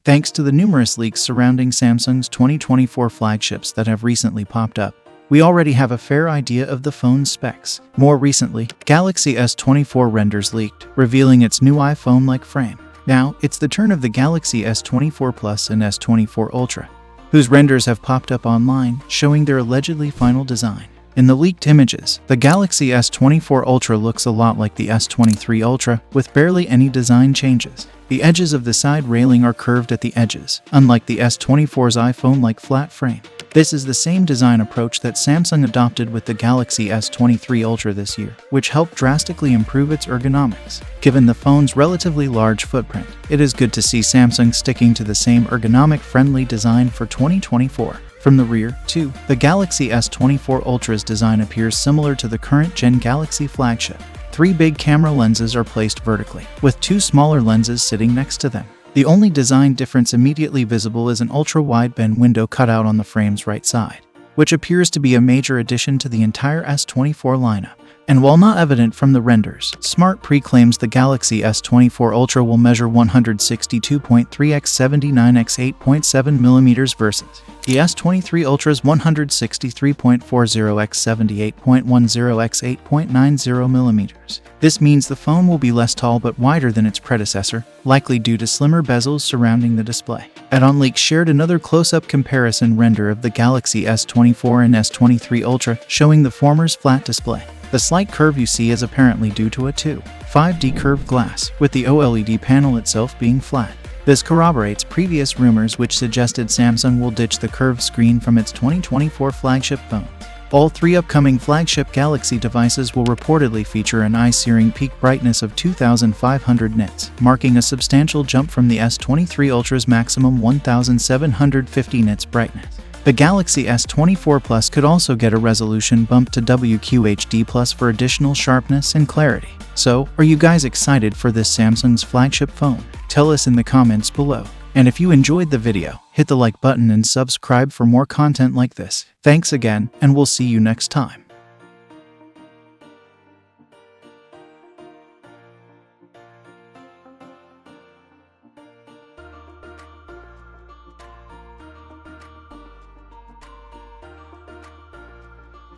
Thanks to the numerous leaks surrounding Samsung's 2024 flagships that have recently popped up, we already have a fair idea of the phone's specs. More recently, Galaxy S24 renders leaked, revealing its new iPhone-like frame. Now, it's the turn of the Galaxy S24 Plus and S24 Ultra, whose renders have popped up online, showing their allegedly final design. In the leaked images, the Galaxy S24 Ultra looks a lot like the S23 Ultra, with barely any design changes. The edges of the side railing are curved at the edges, unlike the S24's iPhone-like flat frame. This is the same design approach that Samsung adopted with the Galaxy S23 Ultra this year, which helped drastically improve its ergonomics. Given the phone's relatively large footprint, it is good to see Samsung sticking to the same ergonomic-friendly design for 2024. From the rear, too, the Galaxy S24 Ultra's design appears similar to the current-gen Galaxy flagship. 3 big camera lenses are placed vertically, with 2 smaller lenses sitting next to them. The only design difference immediately visible is an ultra-wideband window cut out on the frame's right side, which appears to be a major addition to the entire S24 lineup. And while not evident from the renders, Smart claims the Galaxy S24 Ultra will measure 162.3 x 79 x 8.7 mm versus the S23 Ultra's 163.40 x 78.10 x 8.90 mm. This means the phone will be less tall but wider than its predecessor, likely due to slimmer bezels surrounding the display. AddOnLeaks shared another close-up comparison render of the Galaxy S24 and S23 Ultra, showing the former's flat display. The slight curve you see is apparently due to a 2.5D curved glass, with the OLED panel itself being flat. This corroborates previous rumors which suggested Samsung will ditch the curved screen from its 2024 flagship phones. All 3 upcoming flagship Galaxy devices will reportedly feature an eye-searing peak brightness of 2,500 nits, marking a substantial jump from the S23 Ultra's maximum 1,750 nits brightness. The Galaxy S24 Plus could also get a resolution bump to WQHD+ for additional sharpness and clarity. So, are you guys excited for this Samsung's flagship phone? Tell us in the comments below. And if you enjoyed the video, hit the like button and subscribe for more content like this. Thanks again, and we'll see you next time.